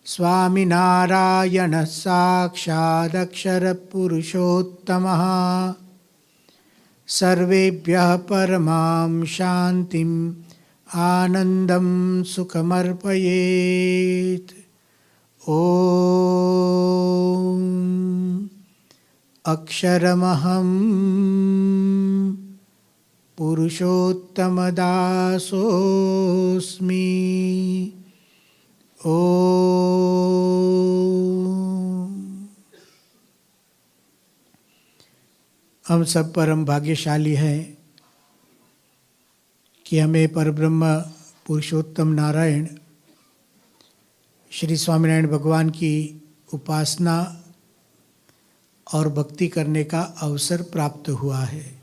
स्वामिनारायणः साक्षादक्षरपुरुषोत्तमः सर्वेभ्यः परमां शान्तिम् आनन्दं सुखमर्पयेत्। ॐ अक्षरमहं पुरुषोत्तमदासोऽस्मि। ॐ हम सब परम भाग्यशाली हैं कि हमें परब्रह्म पुरुषोत्तम नारायण श्री स्वामीनारायण भगवान की उपासना और भक्ति करने का अवसर प्राप्त हुआ है।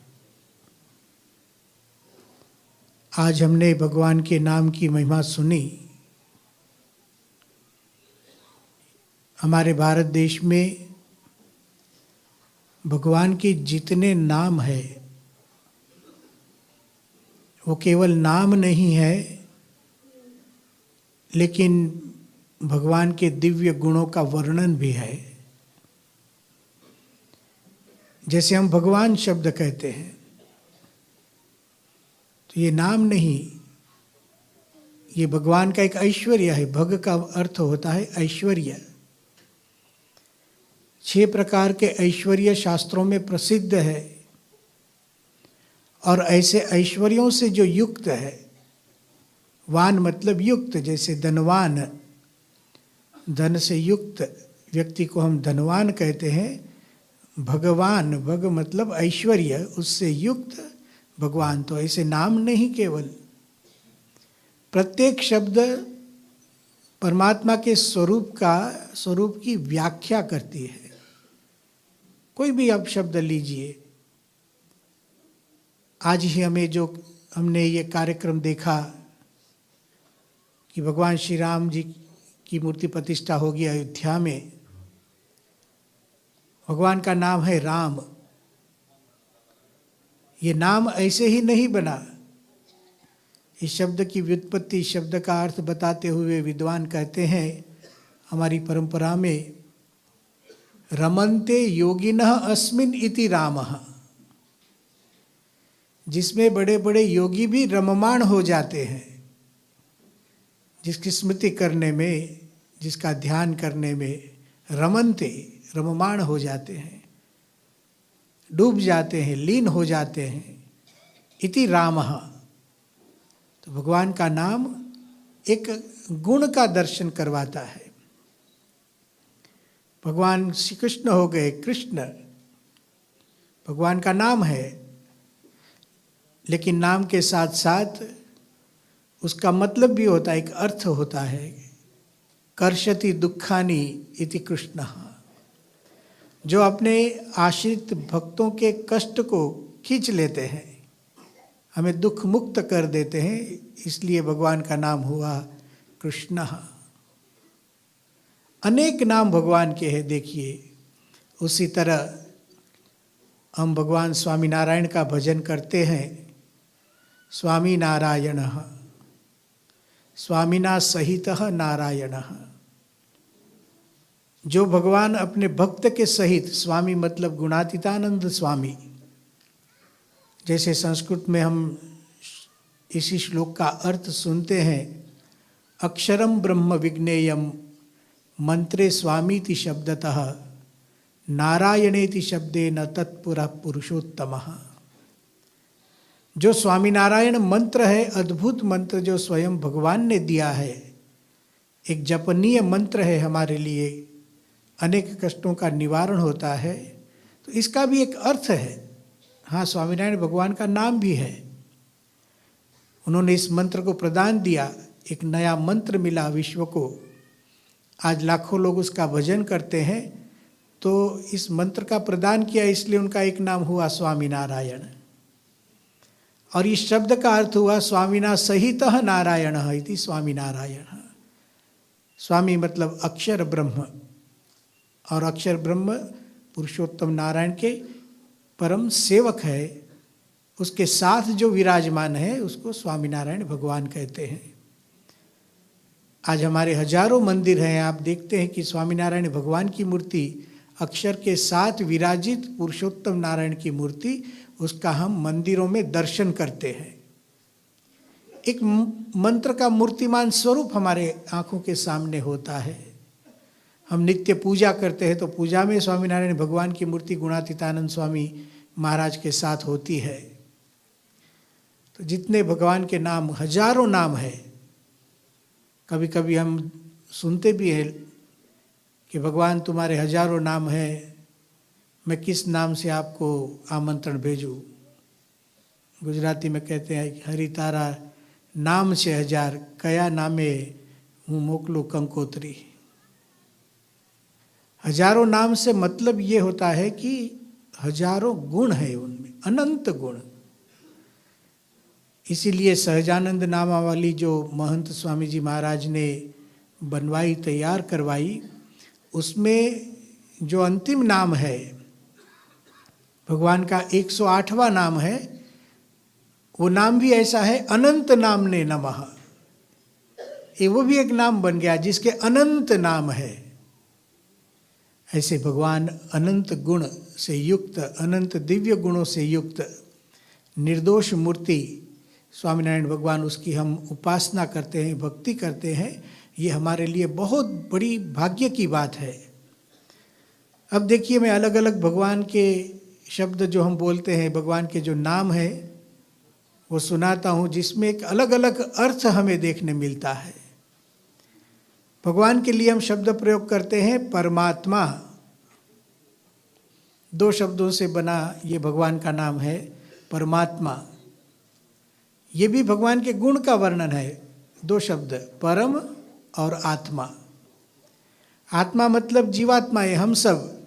आज हमने भगवान के नाम की महिमा सुनी। हमारे भारत देश में भगवान के जितने नाम है वो केवल नाम नहीं है, लेकिन भगवान के दिव्य गुणों का वर्णन भी है। जैसे हम भगवान शब्द कहते हैं तो ये नाम नहीं, ये भगवान का एक ऐश्वर्य है। भग का अर्थ होता है ऐश्वर्य। 6 प्रकार के ऐश्वर्य शास्त्रों में प्रसिद्ध है, और ऐसे ऐश्वर्यों से जो युक्त है, वान मतलब युक्त, जैसे धनवान, धन से युक्त व्यक्ति को हम धनवान कहते हैं। भगवान, भग मतलब ऐश्वर्य, उससे युक्त भगवान। तो ऐसे नाम नहीं, केवल प्रत्येक शब्द परमात्मा के स्वरूप की व्याख्या करती है। कोई भी आप शब्द लीजिए। आज ही हमने ये कार्यक्रम देखा कि भगवान श्री राम जी की मूर्ति प्रतिष्ठा होगी अयोध्या में। भगवान का नाम है राम। ये नाम ऐसे ही नहीं बना। इस शब्द की व्युत्पत्ति, शब्द का अर्थ बताते हुए विद्वान कहते हैं, हमारी परंपरा में, रमन्ते योगिनः अस्मिन् इति रामः, जिसमें बड़े बड़े योगी भी रममाण हो जाते हैं। जिसकी स्मृति करने में, जिसका ध्यान करने में, रमन्ते रममाण हो जाते हैं, डूब जाते हैं, लीन हो जाते हैं। इति रामः, तो भगवान का नाम एक गुण का दर्शन करवाता है। भगवान श्री कृष्ण हो गए कृष्ण, भगवान का नाम है, लेकिन नाम के साथ साथ उसका मतलब भी होता है, एक अर्थ होता है। कर्षति दुखानि इति कृष्णः, जो अपने आश्रित भक्तों के कष्ट को खींच लेते हैं, हमें दुख मुक्त कर देते हैं, इसलिए भगवान का नाम हुआ कृष्णः। अनेक नाम भगवान के हैं। देखिए, उसी तरह हम भगवान स्वामीनारायण का भजन करते हैं। स्वामी नारायणः, स्वामिना सहितः नारायणः। जो भगवान अपने भक्त के सहित, स्वामी मतलब गुणातीतानंद स्वामी, जैसे संस्कृत में हम इसी श्लोक का अर्थ सुनते हैं, अक्षरम ब्रह्म विज्ञेयम मंत्रे स्वामीति शब्दतः नारायणेति शब्देन तत्पुरः पुरुषोत्तमः। जो स्वामीनारायण मंत्र है, अद्भुत मंत्र जो स्वयं भगवान ने दिया है, एक जपनीय मंत्र है हमारे लिए, अनेक कष्टों का निवारण होता है। तो इसका भी एक अर्थ है। हाँ, स्वामीनारायण भगवान का नाम भी है। उन्होंने इस मंत्र को प्रदान दिया, एक नया मंत्र मिला विश्व को। आज लाखों लोग उसका भजन करते हैं, तो इस मंत्र का प्रदान किया, इसलिए उनका एक नाम हुआ स्वामीनारायण। और इस शब्द का अर्थ हुआ स्वामिना सहितः नारायणः इति स्वामीनारायणः। स्वामी मतलब अक्षर ब्रह्म, और अक्षर ब्रह्म पुरुषोत्तम नारायण के परम सेवक है। उसके साथ जो विराजमान है उसको स्वामीनारायण भगवान कहते हैं। आज हमारे हजारों मंदिर हैं, आप देखते हैं कि स्वामीनारायण भगवान की मूर्ति अक्षर के साथ विराजित पुरुषोत्तम नारायण की मूर्ति, उसका हम मंदिरों में दर्शन करते हैं। एक मंत्र का मूर्तिमान स्वरूप हमारे आंखों के सामने होता है। हम नित्य पूजा करते हैं तो पूजा में स्वामीनारायण भगवान की मूर्ति गुणातीतानंद स्वामी महाराज के साथ होती है। तो जितने भगवान के नाम, हजारों नाम है। कभी कभी हम सुनते भी हैं कि भगवान तुम्हारे हजारों नाम हैं, मैं किस नाम से आपको आमंत्रण भेजूं। गुजराती में कहते हैं कि हरि तारा नाम से हजार, कया नामे हूँ मोकलू कंकोत्री। हजारों नाम से मतलब ये होता है कि हजारों गुण है उनमें, अनंत गुण। इसीलिए सहजानंद नामावली जो महंत स्वामी जी महाराज ने बनवाई, तैयार करवाई, उसमें जो अंतिम नाम है भगवान का 108वां नाम है, वो नाम भी ऐसा है, अनंत नामने नमः। ये वो भी एक नाम बन गया जिसके अनंत नाम है। ऐसे भगवान अनंत गुण से युक्त, अनंत दिव्य गुणों से युक्त निर्दोष मूर्ति स्वामीनारायण भगवान, उसकी हम उपासना करते हैं, भक्ति करते हैं। ये हमारे लिए बहुत बड़ी भाग्य की बात है। अब देखिए, मैं अलग अलग भगवान के शब्द जो हम बोलते हैं, भगवान के जो नाम है वो सुनाता हूँ, जिसमें एक अलग अलग अर्थ हमें देखने मिलता है। भगवान के लिए हम शब्द प्रयोग करते हैं परमात्मा। 2 शब्दों से बना ये भगवान का नाम है परमात्मा। ये भी भगवान के गुण का वर्णन है। 2 शब्द, परम और आत्मा। आत्मा मतलब जीवात्मा है, हम सब,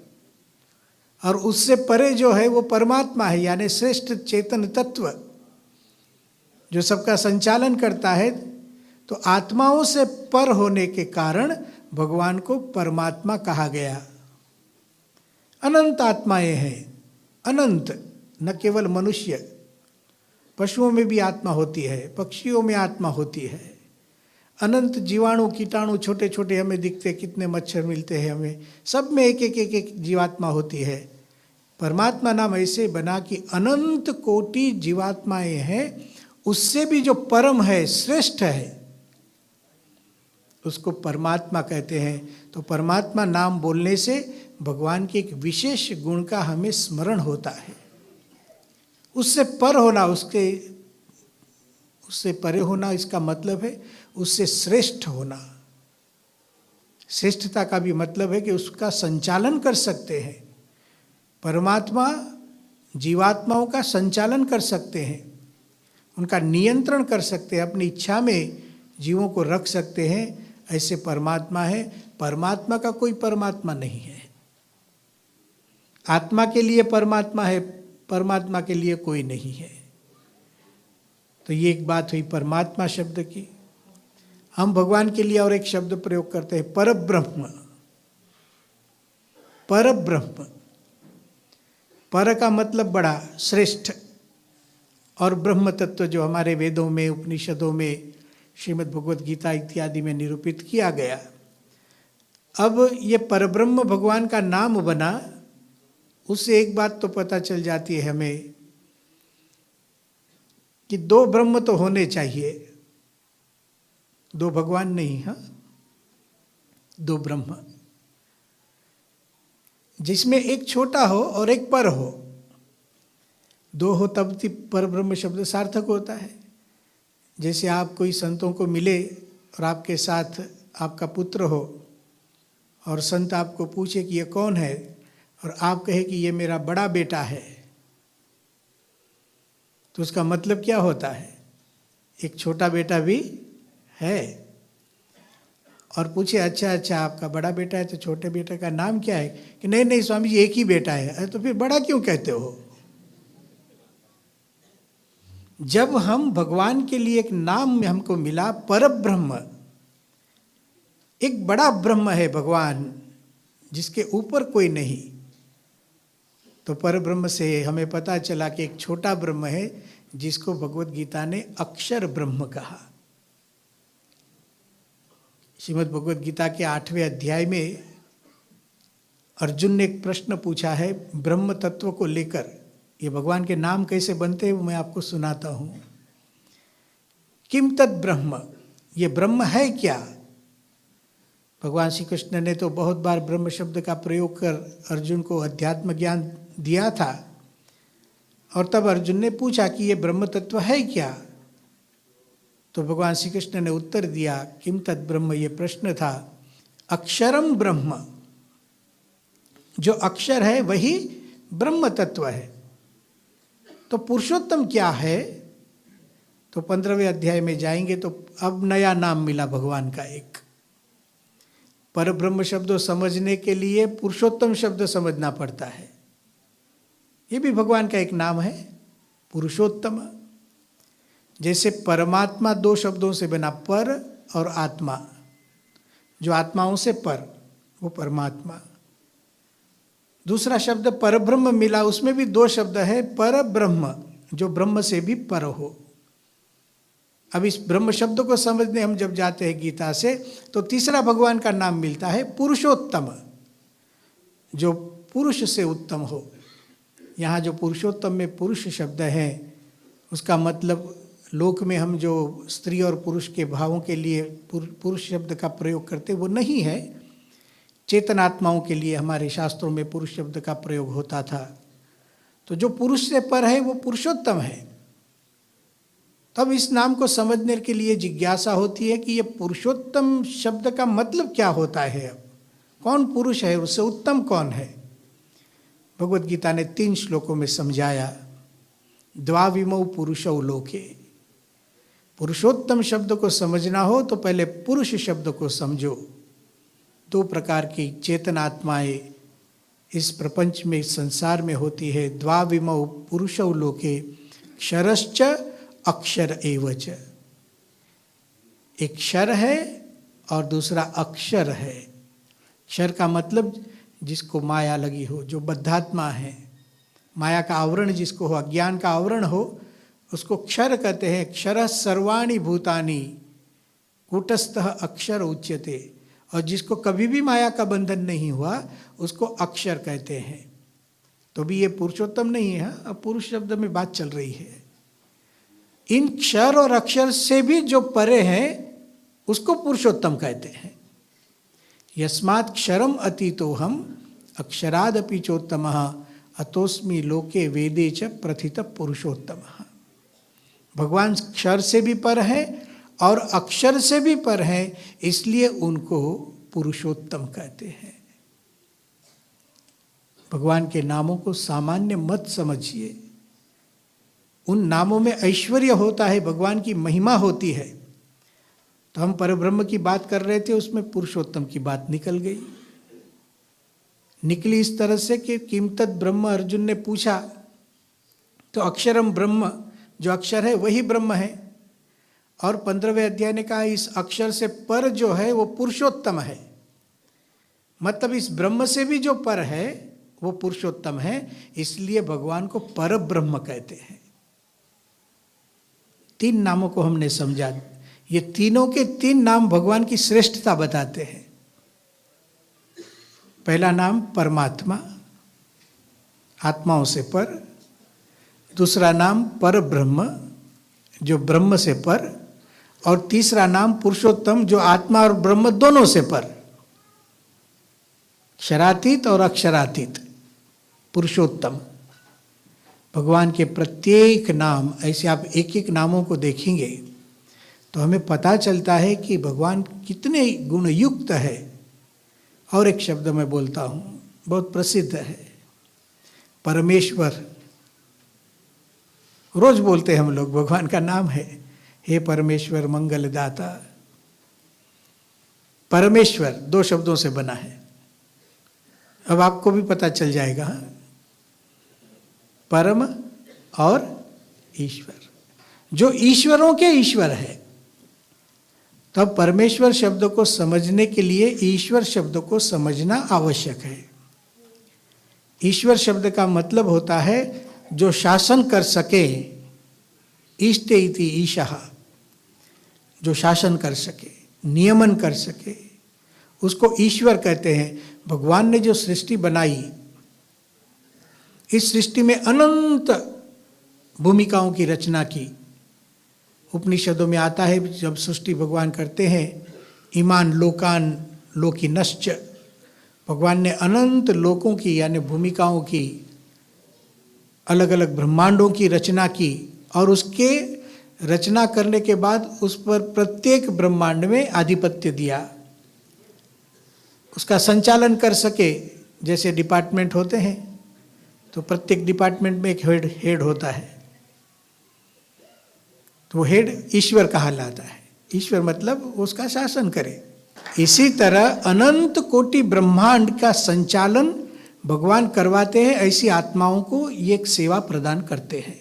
और उससे परे जो है वो परमात्मा है, यानी श्रेष्ठ चेतन तत्व जो सबका संचालन करता है। तो आत्माओं से पर होने के कारण भगवान को परमात्मा कहा गया। अनंत आत्माएं हैं, अनंत, न केवल मनुष्य, पशुओं में भी आत्मा होती है, पक्षियों में आत्मा होती है। अनंत जीवाणु, कीटाणु छोटे छोटे हमें दिखते, कितने मच्छर मिलते हैं हमें, सब में एक एक एक एक जीवात्मा होती है। परमात्मा नाम ऐसे बना कि अनंत कोटि जीवात्माएं हैं, उससे भी जो परम है, श्रेष्ठ है, उसको परमात्मा कहते हैं। तो परमात्मा नाम बोलने से भगवान के एक विशेष गुण का हमें स्मरण होता है। उससे पर होना, उससे परे होना, इसका मतलब है उससे श्रेष्ठ होना। श्रेष्ठता का भी मतलब है कि उसका संचालन कर सकते हैं। परमात्मा जीवात्माओं का संचालन कर सकते हैं, उनका नियंत्रण कर सकते हैं, अपनी इच्छा में जीवों को रख सकते हैं। ऐसे परमात्मा है। परमात्मा का कोई परमात्मा नहीं है। आत्मा के लिए परमात्मा है, परमात्मा के लिए कोई नहीं है। तो ये एक बात हुई परमात्मा शब्द की। हम भगवान के लिए और एक शब्द प्रयोग करते हैं, परब्रह्म। परब्रह्म, पर का मतलब बड़ा, श्रेष्ठ, और ब्रह्म तत्व जो हमारे वेदों में, उपनिषदों में, श्रीमद् भगवद गीता इत्यादि में निरूपित किया गया। अब ये परब्रह्म भगवान का नाम बना, उससे एक बात तो पता चल जाती है हमें कि 2 ब्रह्म तो होने चाहिए, 2 भगवान नहीं, हाँ, 2 ब्रह्म, जिसमें एक छोटा हो और एक पर हो। 2 हो तब पर ब्रह्म शब्द सार्थक होता है। जैसे आप कोई संतों को मिले और आपके साथ आपका पुत्र हो, और संत आपको पूछे कि ये कौन है, और आप कहे कि ये मेरा बड़ा बेटा है, तो उसका मतलब क्या होता है? एक छोटा बेटा भी है। और पूछे अच्छा आपका बड़ा बेटा है, तो छोटे बेटे का नाम क्या है? कि नहीं स्वामी जी, एक ही बेटा है। अरे तो फिर बड़ा क्यों कहते हो? जब हम भगवान के लिए एक नाम हमको मिला, परब्रह्म, एक बड़ा ब्रह्म है भगवान, जिसके ऊपर कोई नहीं, तो परब्रह्म से हमें पता चला कि एक छोटा ब्रह्म है, जिसको भगवद गीता ने अक्षर ब्रह्म कहा। श्रीमद् भगवद गीता के 8वें अध्याय में अर्जुन ने एक प्रश्न पूछा है ब्रह्म तत्व को लेकर। ये भगवान के नाम कैसे बनते हैं वो मैं आपको सुनाता हूँ। किम तत् ब्रह्म, ये ब्रह्म है क्या? भगवान श्री कृष्ण ने तो बहुत बार ब्रह्म शब्द का प्रयोग कर अर्जुन को अध्यात्म ज्ञान दिया था, और तब अर्जुन ने पूछा कि ये ब्रह्म तत्व है क्या? तो भगवान श्री कृष्ण ने उत्तर दिया किम तत् ब्रह्म, ये प्रश्न था अक्षरम ब्रह्म, जो अक्षर है वही ब्रह्म तत्व है। तो पुरुषोत्तम क्या है? तो 15वें अध्याय में जाएंगे तो अब नया नाम मिला भगवान का एक। पर ब्रह्म शब्द समझने के लिए पुरुषोत्तम शब्द समझना पड़ता है। ये भी भगवान का एक नाम है, पुरुषोत्तम। जैसे परमात्मा 2 शब्दों से बना, पर और आत्मा। जो आत्माओं से पर, वो परमात्मा। दूसरा शब्द परब्रह्म मिला, उसमें भी 2 शब्द है, पर ब्रह्म, जो ब्रह्म से भी पर हो। अब इस ब्रह्म शब्द को समझने हम जब जाते हैं गीता से, तो तीसरा भगवान का नाम मिलता है पुरुषोत्तम, जो पुरुष से उत्तम हो। यहाँ जो पुरुषोत्तम में पुरुष शब्द है, उसका मतलब लोक में हम जो स्त्री और पुरुष के भावों के लिए पुरुष शब्द का प्रयोग करते वो नहीं है। चेतनात्माओं के लिए हमारे शास्त्रों में पुरुष शब्द का प्रयोग होता था। तो जो पुरुष से पर है वो पुरुषोत्तम है। तब इस नाम को समझने के लिए जिज्ञासा होती है कि ये पुरुषोत्तम शब्द का मतलब क्या होता है। अब कौन पुरुष है, उससे उत्तम कौन है? भगवद गीता ने 3 श्लोकों में समझाया। द्वाविमौ पुरुषौ लोके, पुरुषोत्तम शब्द को समझना हो तो पहले पुरुष शब्द को समझो। 2 प्रकार की चेतनात्माएं इस प्रपंच में, इस संसार में होती है। द्वाविमौ पुरुषौ लोके क्षरश्च अक्षर एवच। एक क्षर है और दूसरा अक्षर है। क्षर का मतलब जिसको माया लगी हो, जो बद्धात्मा है, माया का आवरण जिसको हो, अज्ञान का आवरण हो, उसको क्षर कहते हैं। क्षरः सर्वाणि भूतानि कूटस्थः अक्षर उच्यते। और जिसको कभी भी माया का बंधन नहीं हुआ उसको अक्षर कहते हैं। तो भी ये पुरुषोत्तम नहीं है। अब पुरुष शब्द में बात चल रही है। इन क्षर और अक्षर से भी जो परे हैं उसको पुरुषोत्तम कहते हैं। यस्मात् क्षरम अतीतोहम अक्षरादपि चोत्तमः अतोस्मि लोके वेदे च प्रथित पुरुषोत्तमः। भगवान क्षर से भी पर है और अक्षर से भी पर है, इसलिए उनको पुरुषोत्तम कहते हैं। भगवान के नामों को सामान्य मत समझिए। उन नामों में ऐश्वर्य होता है, भगवान की महिमा होती है। तो हम परब्रह्म की बात कर रहे थे, उसमें पुरुषोत्तम की बात निकल गई। निकली इस तरह से कि किम तत् ब्रह्म अर्जुन ने पूछा, तो अक्षरम ब्रह्म, जो अक्षर है वही ब्रह्म है। और 15वें अध्याय ने कहा इस अक्षर से पर जो है वो पुरुषोत्तम है। मतलब इस ब्रह्म से भी जो पर है वो पुरुषोत्तम है, इसलिए भगवान को पर ब्रह्म कहते हैं। 3 नामों को हमने समझा। ये तीनों के 3 नाम भगवान की श्रेष्ठता बताते हैं। पहला नाम परमात्मा, आत्माओं से पर। दूसरा नाम पर ब्रह्म, जो ब्रह्म से पर। और तीसरा नाम पुरुषोत्तम, जो आत्मा और ब्रह्म दोनों से पर। क्षरातीत और अक्षरातीत पुरुषोत्तम। भगवान के प्रत्येक नाम, ऐसे आप एक एक नामों को देखेंगे तो हमें पता चलता है कि भगवान कितने गुणयुक्त है। और एक शब्द मैं बोलता हूँ, बहुत प्रसिद्ध है, परमेश्वर। रोज बोलते हैं हम लोग, भगवान का नाम है, हे परमेश्वर मंगलदाता। परमेश्वर 2 शब्दों से बना है। अब आपको भी पता चल जाएगा, परम और ईश्वर, जो ईश्वरों के ईश्वर है। तब परमेश्वर शब्द को समझने के लिए ईश्वर शब्द को समझना आवश्यक है। ईश्वर शब्द का मतलब होता है जो शासन कर सके। ईष्टे इति ईशः, जो शासन कर सके। नियमन कर सके, उसको ईश्वर कहते हैं। भगवान ने जो सृष्टि बनाई, इस सृष्टि में अनंत भूमिकाओं की रचना की। उपनिषदों में आता है जब सृष्टि भगवान करते हैं, ईमान लोकान लोकिनश्च, भगवान ने अनंत लोकों की यानी भूमिकाओं की, अलग अलग ब्रह्मांडों की रचना की, और उसके रचना करने के बाद उस पर प्रत्येक ब्रह्मांड में आधिपत्य दिया, उसका संचालन कर सके। जैसे डिपार्टमेंट होते हैं तो प्रत्येक डिपार्टमेंट में एक हेड होता है, तो वो हेड ईश्वर कहलाता है। ईश्वर मतलब उसका शासन करे। इसी तरह अनंत कोटि ब्रह्मांड का संचालन भगवान करवाते हैं। ऐसी आत्माओं को ये एक सेवा प्रदान करते हैं।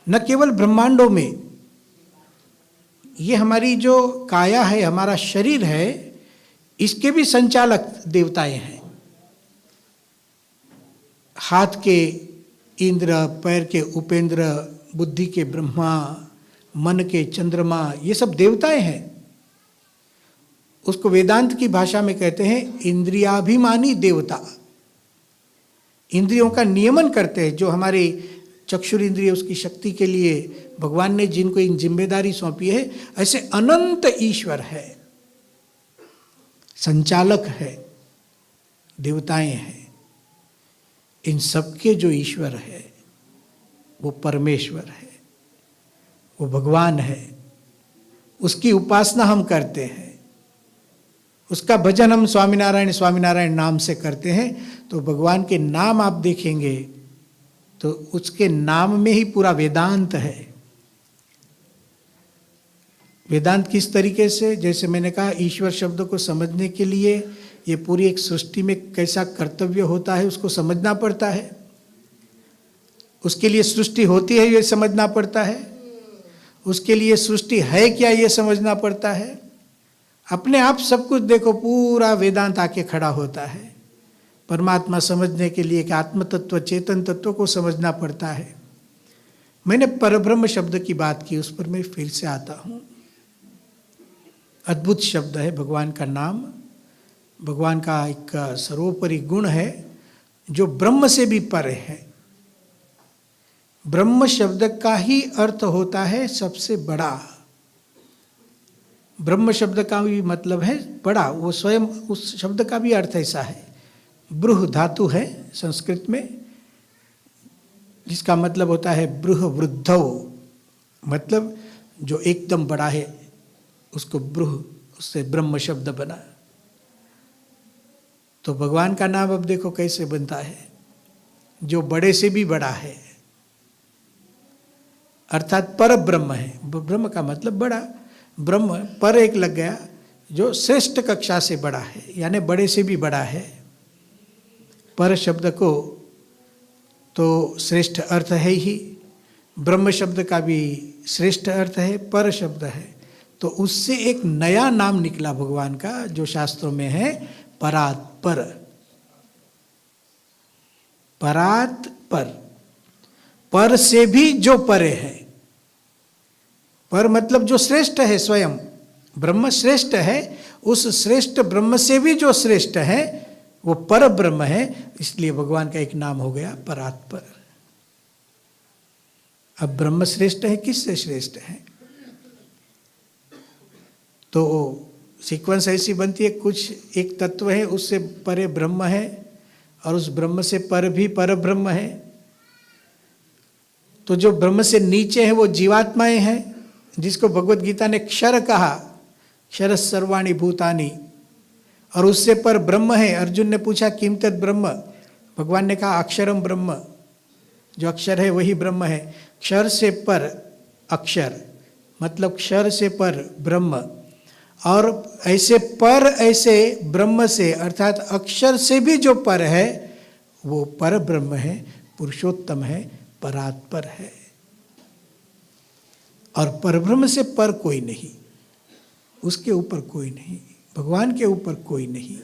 न केवल ब्रह्मांडों में, ये हमारी जो काया है, हमारा शरीर है, इसके भी संचालक देवताएं हैं। हाथ के इंद्र, पैर के उपेंद्र, बुद्धि के ब्रह्मा, मन के चंद्रमा, ये सब देवताएं हैं। उसको वेदांत की भाषा में कहते हैं इंद्रियाभिमानी देवता। इंद्रियों का नियमन करते हैं। जो हमारी चक्षुर इंद्रिय, उसकी शक्ति के लिए भगवान ने जिनको इन जिम्मेदारी सौंपी है, ऐसे अनंत ईश्वर है, संचालक है, देवताएं हैं। इन सबके जो ईश्वर है वो परमेश्वर है, वो भगवान है। उसकी उपासना हम करते हैं, उसका भजन हम स्वामीनारायण स्वामीनारायण नाम से करते हैं। तो भगवान के नाम आप देखेंगे तो उसके नाम में ही पूरा वेदांत है। वेदांत किस तरीके से, जैसे मैंने कहा, ईश्वर शब्द को समझने के लिए ये पूरी एक सृष्टि में कैसा कर्तव्य होता है उसको समझना पड़ता है। उसके लिए सृष्टि होती है ये समझना पड़ता है। उसके लिए सृष्टि है क्या ये समझना पड़ता है। अपने आप सब कुछ देखो, पूरा वेदांत आके खड़ा होता है। परमात्मा समझने के लिए कि आत्म तत्व, चेतन तत्व को समझना पड़ता है। मैंने परब्रह्म शब्द की बात की, उस पर मैं फिर से आता हूँ। अद्भुत शब्द है भगवान का नाम। भगवान का एक सर्वोपरि गुण है जो ब्रह्म से भी परे है। ब्रह्म शब्द का ही अर्थ होता है सबसे बड़ा। ब्रह्म शब्द का भी मतलब है बड़ा, वो स्वयं उस शब्द का भी अर्थ ऐसा है। ब्रूह धातु है संस्कृत में, जिसका मतलब होता है ब्रूह वृद्धौ, मतलब जो एकदम बड़ा है उसको ब्रूह, उससे ब्रह्म शब्द बना। तो भगवान का नाम अब देखो कैसे बनता है, जो बड़े से भी बड़ा है, अर्थात पर ब्रह्म है। ब्रह्म का मतलब बड़ा, ब्रह्म पर एक लग गया, जो श्रेष्ठ कक्षा से बड़ा है, यानी बड़े से भी बड़ा है। पर शब्द को तो श्रेष्ठ अर्थ है ही, ब्रह्म शब्द का भी श्रेष्ठ अर्थ है, पर शब्द है। तो उससे एक नया नाम निकला भगवान का, जो शास्त्रों में है परात पर। परात पर, पर से भी जो परे है। पर मतलब जो श्रेष्ठ है, स्वयं ब्रह्म श्रेष्ठ है, उस श्रेष्ठ ब्रह्म से भी जो श्रेष्ठ है वो पर ब्रह्म है। इसलिए भगवान का एक नाम हो गया परात पर। अब ब्रह्म श्रेष्ठ है, किससे श्रेष्ठ है? तो सीक्वेंस ऐसी बनती है, कुछ एक तत्व है उससे परे ब्रह्म है, और उस ब्रह्म से पर भी पर ब्रह्म है। तो जो ब्रह्म से नीचे है वो जीवात्माएं हैं, जिसको भगवत गीता ने क्षर कहा, क्षर सर्वाणि भूतानि। और उससे पर ब्रह्म है। अर्जुन ने पूछा किम तद ब्रह्म, भगवान ने कहा अक्षरम ब्रह्म, जो अक्षर है वही ब्रह्म है। क्षर से पर अक्षर, मतलब क्षर से पर ब्रह्म। और ऐसे पर, ऐसे ब्रह्म से अर्थात अक्षर से भी जो पर है वो पर ब्रह्म है, पुरुषोत्तम है, परात्पर है। और परब्रह्म से पर कोई नहीं, उसके ऊपर कोई नहीं, भगवान के ऊपर कोई नहीं।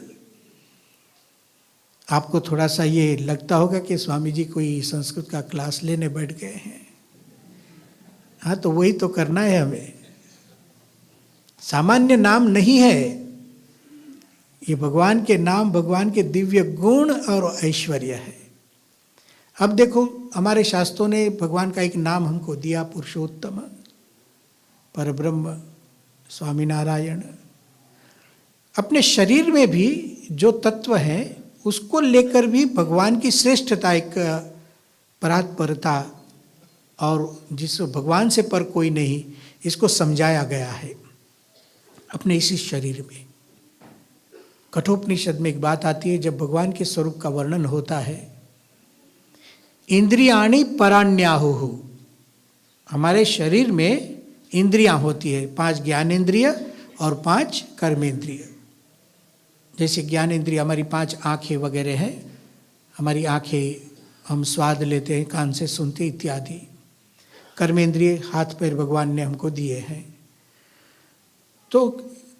आपको थोड़ा सा ये लगता होगा कि स्वामी जी कोई संस्कृत का क्लास लेने बैठ गए हैं। हाँ, तो वही तो करना है हमें। सामान्य नाम नहीं है, ये भगवान के नाम, भगवान के दिव्य गुण और ऐश्वर्य है। अब देखो हमारे शास्त्रों ने भगवान का एक नाम हमको दिया, पुरुषोत्तम, परब्रह्म, स्वामीनारायण। अपने शरीर में भी जो तत्व है उसको लेकर भी भगवान की श्रेष्ठता, एक परात्परता, और जिस भगवान से पर कोई नहीं, इसको समझाया गया है अपने इसी शरीर में। कठोपनिषद में एक बात आती है, जब भगवान के स्वरूप का वर्णन होता है, इंद्रियाणि पराण्याहुः, हमारे शरीर में इंद्रियां होती है, 5 ज्ञानेंद्रिय और 5 कर्मेंद्रिय। जैसे ज्ञानेंद्रिय हमारी 5 आँखें वगैरह हैं, हमारी आँखें हम स्वाद लेते हैं, कान से सुनते इत्यादि। कर्मेंद्रिय हाथ पैर भगवान ने हमको दिए हैं। तो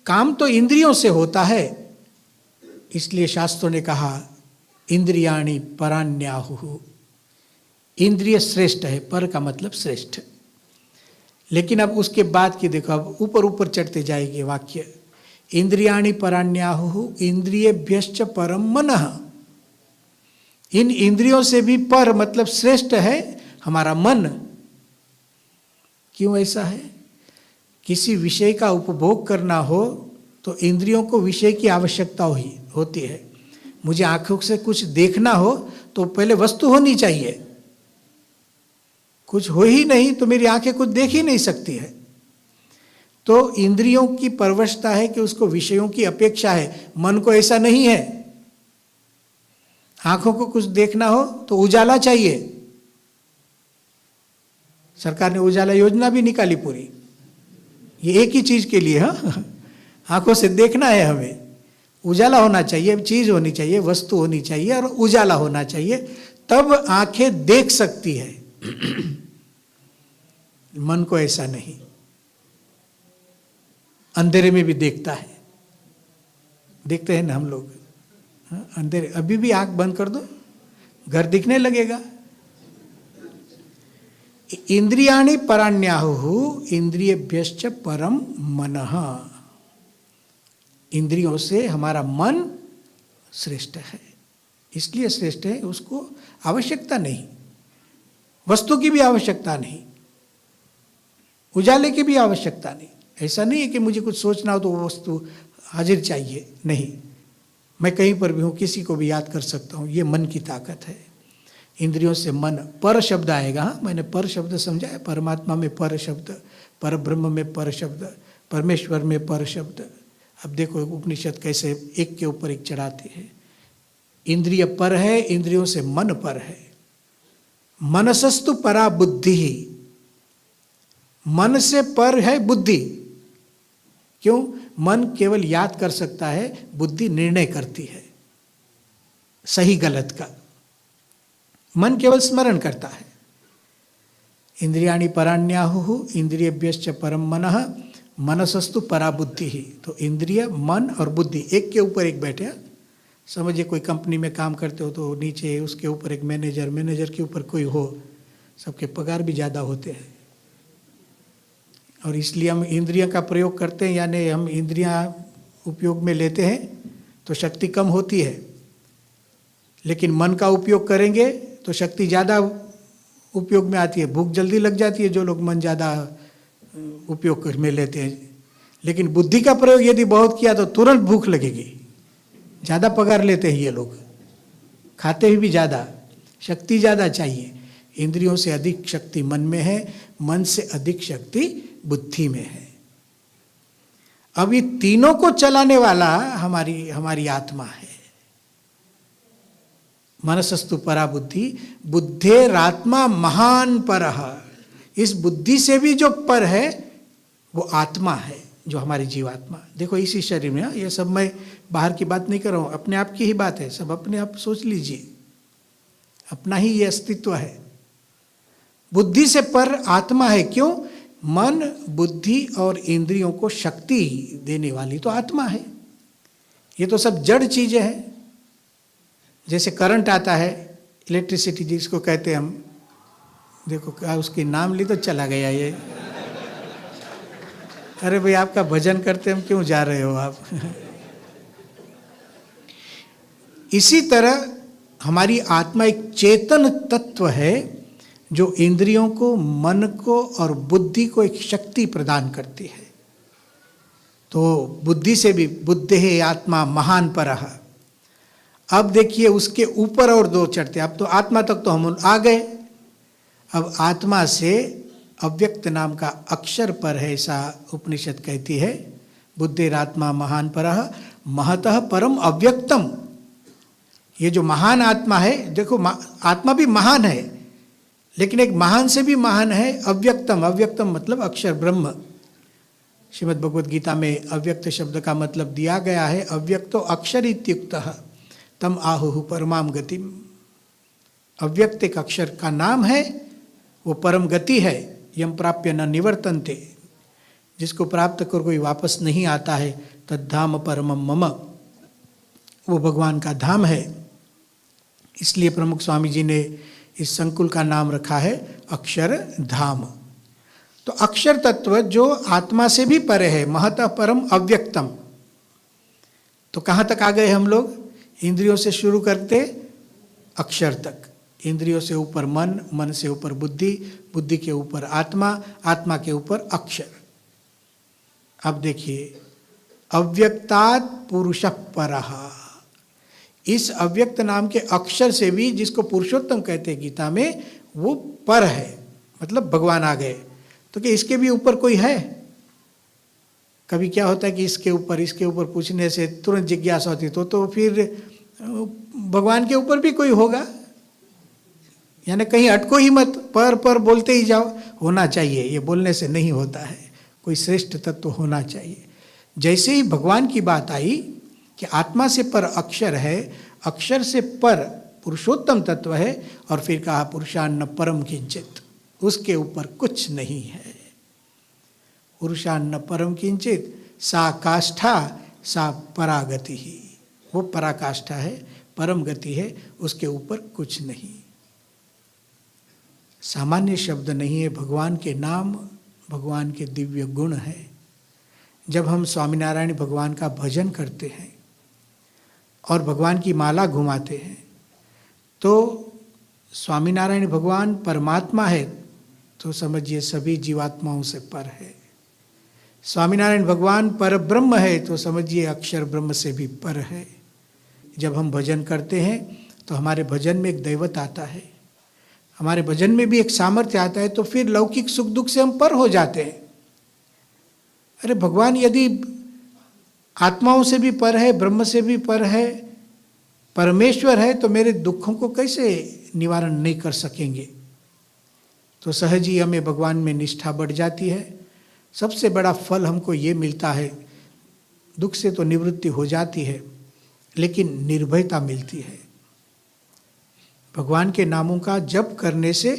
काम तो इंद्रियों से होता है, इसलिए शास्त्रों ने कहा इंद्रियाणि पराण्याहुः, इंद्रिय श्रेष्ठ है, पर का मतलब श्रेष्ठ। लेकिन अब उसके बाद की देखो, अब ऊपर ऊपर चढ़ते जाएंगे वाक्य। इंद्रियाणि पराण्याहुः इंद्रियेभ्यश्च परम मनः, इन इंद्रियों से भी पर मतलब श्रेष्ठ है हमारा मन। क्यों ऐसा है? किसी विषय का उपभोग करना हो तो इंद्रियों को विषय की आवश्यकता होती है। मुझे आंखों से कुछ देखना हो तो पहले वस्तु होनी चाहिए, कुछ हो ही नहीं तो मेरी आंखें कुछ देख ही नहीं सकती है। तो इंद्रियों की परवशता है कि उसको विषयों की अपेक्षा है। मन को ऐसा नहीं है, आंखों को कुछ देखना हो तो उजाला चाहिए। सरकार ने उजाला योजना भी निकाली पूरी, ये एक ही चीज के लिए। हाँ, आंखों से देखना है हमें, उजाला होना चाहिए, चीज होनी चाहिए, वस्तु होनी चाहिए और उजाला होना चाहिए, तब आंखें देख सकती है। मन को ऐसा नहीं, अंधेरे में भी देखता है। देखते हैं ना हम लोग, अंधेरे, अभी भी आंख बंद कर दो घर दिखने लगेगा। इंद्रियाणि पराण्याहुः इंद्रियेभ्यश्च परम मनः, इंद्रियों से हमारा मन श्रेष्ठ है। इसलिए श्रेष्ठ है, उसको आवश्यकता नहीं, वस्तु की भी आवश्यकता नहीं, उजाले की भी आवश्यकता नहीं। ऐसा नहीं है कि मुझे कुछ सोचना हो तो वो वस्तु हाजिर चाहिए, नहीं। मैं कहीं पर भी हूँ, किसी को भी याद कर सकता हूँ, ये मन की ताकत है। इंद्रियों से मन, पर शब्द आएगा। हाँ, मैंने पर शब्द समझा है, परमात्मा में पर शब्द, पर ब्रह्म में पर शब्द, परमेश्वर में पर शब्द। अब देखो उपनिषद कैसे एक के ऊपर एक चढ़ाते हैं। इंद्रिय पर है, इंद्रियों से मन पर है। मनसस्तु परा बुद्धि, मन से पर है बुद्धि। क्यों? मन केवल याद कर सकता है, बुद्धि निर्णय करती है सही गलत का। मन केवल स्मरण करता है। इंद्रियाणि पराण्याहुः इंद्रियेभ्यश्च परम मनः मनसस्तु परा बुद्धि ही। तो इंद्रिय, मन और बुद्धि एक के ऊपर एक बैठे। समझिए कोई कंपनी में काम करते हो तो नीचे उसके ऊपर एक मैनेजर, मैनेजर के ऊपर कोई हो, सबके पगार भी ज़्यादा होते हैं। और इसलिए हम इंद्रियों का प्रयोग करते हैं, यानी हम इंद्रियां उपयोग में लेते हैं तो शक्ति कम होती है, लेकिन मन का उपयोग करेंगे तो शक्ति ज़्यादा उपयोग में आती है। भूख जल्दी लग जाती है जो लोग मन ज़्यादा उपयोग में लेते हैं, लेकिन बुद्धि का प्रयोग यदि बहुत किया तो तुरंत भूख लगेगी। ज़्यादा पगार लेते हैं ये लोग, खाते ही भी ज़्यादा, शक्ति ज़्यादा चाहिए। इंद्रियों से अधिक शक्ति मन में है, मन से अधिक शक्ति बुद्धि में है। अब ये तीनों को चलाने वाला हमारी आत्मा है। मनसस्तु परा बुद्धि, बुद्धेरात्मा महान परः, इस बुद्धि से भी जो पर है वो आत्मा है, जो हमारी जीवात्मा। देखो इसी शरीर में, ये सब मैं बाहर की बात नहीं कर रहा हूँ, अपने आप की ही बात है, सब अपने आप सोच लीजिए, अपना ही ये अस्तित्व है। बुद्धि से पर आत्मा है। क्यों? मन, बुद्धि और इंद्रियों को शक्ति देने वाली तो आत्मा है। ये तो सब जड़ चीजें हैं। जैसे करंट आता है, इलेक्ट्रिसिटी जिसको कहते हैं हम, देखो क्या उसके नाम ली तो चला गया ये। अरे भाई आपका भजन करते हम क्यों जा रहे हो आप? इसी तरह हमारी आत्मा एक चेतन तत्व है जो इंद्रियों को, मन को और बुद्धि को एक शक्ति प्रदान करती है। तो बुद्धि से भी बुद्धे आत्मा महान परः। अब देखिए उसके ऊपर और दो चढ़ते। अब तो आत्मा तक तो हम आ गए, अब आत्मा से अव्यक्त नाम का अक्षर पर है, ऐसा उपनिषद कहती है। बुद्धिरात्मा महान परः महतः परम अव्यक्तम। ये जो महान आत्मा है, देखो आत्मा भी महान है, लेकिन एक महान से भी महान है अव्यक्तम। अव्यक्तम मतलब अक्षर ब्रह्म। श्रीमद् भगवद गीता में अव्यक्त शब्द का मतलब दिया गया है अव्यक्तो अक्षर इत्युक्तः तम आहुः परमाम गतिम। अव्यक्त एक अक्षर का नाम है, वो परम गति है। यम प्राप्य न निवर्तन्ते, जिसको प्राप्त कर कोई वापस नहीं आता है। तद्धाम परमम मम, वो भगवान का धाम है। इसलिए प्रमुख स्वामी जी ने इस संकुल का नाम रखा है अक्षर धाम। तो अक्षर तत्व जो आत्मा से भी परे है, महतः परम अव्यक्तम। तो कहाँ तक आ गए हम लोग? इंद्रियों से शुरू करते अक्षर तक। इंद्रियों से ऊपर मन, मन से ऊपर बुद्धि, बुद्धि के ऊपर आत्मा, आत्मा के ऊपर अक्षर। अब देखिए अव्यक्तात् पुरुषः परः। इस अव्यक्त नाम के अक्षर से भी, जिसको पुरुषोत्तम कहते हैं गीता में, वो पर है, मतलब भगवान आ गए। तो कि इसके भी ऊपर कोई है? कभी क्या होता है कि इसके ऊपर पूछने से तुरंत जिज्ञासा होती, तो फिर भगवान के ऊपर भी कोई होगा? यानी कहीं अटको ही मत, पर बोलते ही जाओ। होना चाहिए, ये बोलने से नहीं होता है, कोई श्रेष्ठ तत्व होना चाहिए। जैसे ही भगवान की बात आई कि आत्मा से पर अक्षर है, अक्षर से पर पुरुषोत्तम तत्व है, और फिर कहा पुरुषान्न परम किंचित, उसके ऊपर कुछ नहीं है। पुरुषान्न परम किंचित सा काष्ठा सा परागति ही, वो पराकाष्ठा है, परम गति है, उसके ऊपर कुछ नहीं। सामान्य शब्द नहीं है, भगवान के नाम, भगवान के दिव्य गुण है। जब हम स्वामीनारायण भगवान का भजन करते हैं और भगवान की माला घुमाते हैं, तो स्वामीनारायण भगवान परमात्मा है, तो समझिए सभी जीवात्माओं से पर है। स्वामीनारायण भगवान पर ब्रह्म है, तो समझिए अक्षर ब्रह्म से भी पर है। जब हम भजन करते हैं तो हमारे भजन में एक दैवत आता है, हमारे भजन में भी एक सामर्थ्य आता है, तो फिर लौकिक सुख दुख से हम पर हो जाते हैं। अरे भगवान यदि आत्माओं से भी पर है, ब्रह्म से भी पर है, परमेश्वर है, तो मेरे दुखों को कैसे निवारण नहीं कर सकेंगे? तो सहज ही हमें भगवान में निष्ठा बढ़ जाती है। सबसे बड़ा फल हमको ये मिलता है, दुख से तो निवृत्ति हो जाती है, लेकिन निर्भयता मिलती है। भगवान के नामों का जप करने से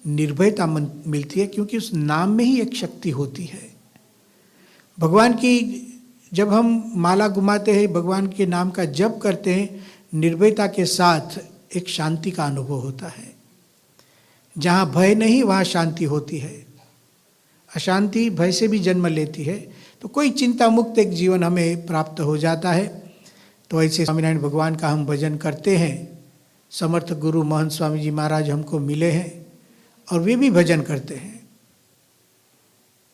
निर्भयता मिलती है, क्योंकि उस नाम में ही एक शक्ति होती है। भगवान की जब हम माला घुमाते हैं, भगवान के नाम का जप करते हैं, निर्भयता के साथ एक शांति का अनुभव होता है। जहाँ भय नहीं वहाँ शांति होती है। अशांति भय से भी जन्म लेती है, तो कोई चिंता मुक्त एक जीवन हमें प्राप्त हो जाता है। तो ऐसे स्वामीनारायण भगवान का हम भजन करते हैं। समर्थ गुरु महंत स्वामी जी महाराज हमको मिले हैं और वे भी भजन करते हैं।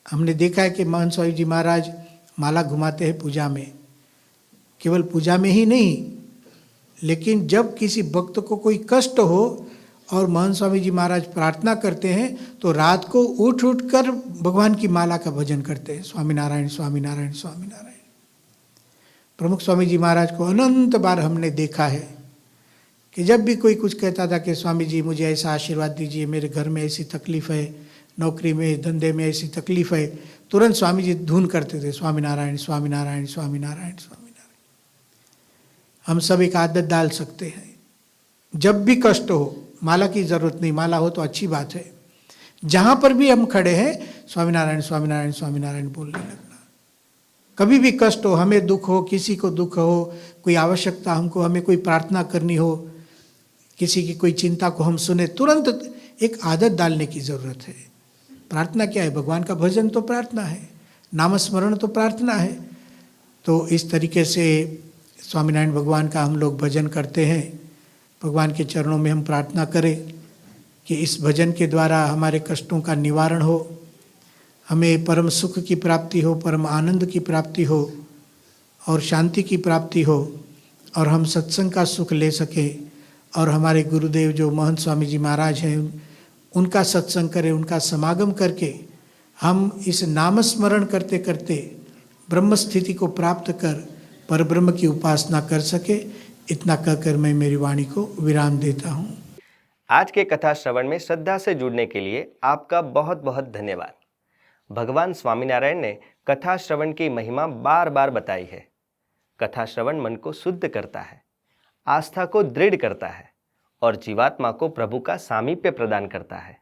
हमने देखा है कि महंत स्वामी जी महाराज माला घुमाते हैं पूजा में, केवल पूजा में ही नहीं, लेकिन जब किसी भक्त को कोई कष्ट हो और महंत स्वामी जी महाराज प्रार्थना करते हैं, तो रात को उठ कर भगवान की माला का भजन करते हैं, स्वामीनारायण स्वामीनारायण स्वामीनारायण। प्रमुख स्वामी जी महाराज को अनंत बार हमने देखा है कि जब भी कोई कुछ कहता था कि स्वामी जी मुझे ऐसा आशीर्वाद दीजिए, मेरे घर में ऐसी तकलीफ़ है, नौकरी में धंधे में ऐसी तकलीफ़ है, तुरंत स्वामी जी धून करते थे, स्वामीनारायण स्वामीनारायण स्वामीनारायण स्वामीनारायण। हम सब एक आदत डाल सकते हैं, जब भी कष्ट हो, माला की ज़रूरत नहीं, माला हो तो अच्छी बात है, जहाँ पर भी हम खड़े हैं स्वामीनारायण स्वामीनारायण स्वामीनारायण बोलने लगना। कभी भी कष्ट हो, हमें दुख हो, किसी को दुख हो, कोई आवश्यकता हमको, हमें कोई प्रार्थना करनी हो, किसी की कोई चिंता को हम सुने, तुरंत एक आदत डालने की ज़रूरत है। प्रार्थना क्या है? भगवान का भजन तो प्रार्थना है। नामस्मरण तो प्रार्थना है। तो इस तरीके से स्वामीनारायण भगवान का हम लोग भजन करते हैं। भगवान के चरणों में हम प्रार्थना करें कि इस भजन के द्वारा हमारे कष्टों का निवारण हो, हमें परम सुख की प्राप्ति हो, परम आनंद की प्राप्ति हो और शांति की प्राप्ति हो, और हम सत्संग का सुख ले सकें और हमारे गुरुदेव जो महंत स्वामी जी महाराज हैं उनका सत्संग करें, उनका समागम करके हम इस नामस्मरण करते करते ब्रह्म स्थिति को प्राप्त कर परब्रह्म की उपासना कर सके। इतना कहकर मैं मेरी वाणी को विराम देता हूँ। आज के कथा श्रवण में श्रद्धा से जुड़ने के लिए आपका बहुत बहुत धन्यवाद। भगवान स्वामीनारायण ने कथा श्रवण की महिमा बार बार बताई है। कथा श्रवण मन को शुद्ध करता है, आस्था को दृढ़ करता है और जीवात्मा को प्रभु का सामीप्य प्रदान करता है।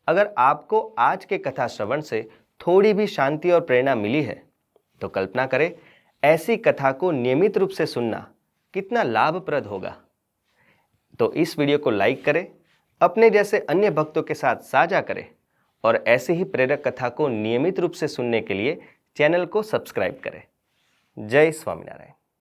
अगर आपको आज के कथा श्रवण से थोड़ी भी शांति और प्रेरणा मिली है तो कल्पना करें ऐसी कथा को नियमित रूप से सुनना कितना लाभप्रद होगा। तो इस वीडियो को लाइक करें, अपने जैसे अन्य भक्तों के साथ साझा करें और ऐसे ही प्रेरक कथा को नियमित रूप से सुनने के लिए चैनल को सब्सक्राइब करें। जय स्वामीनारायण।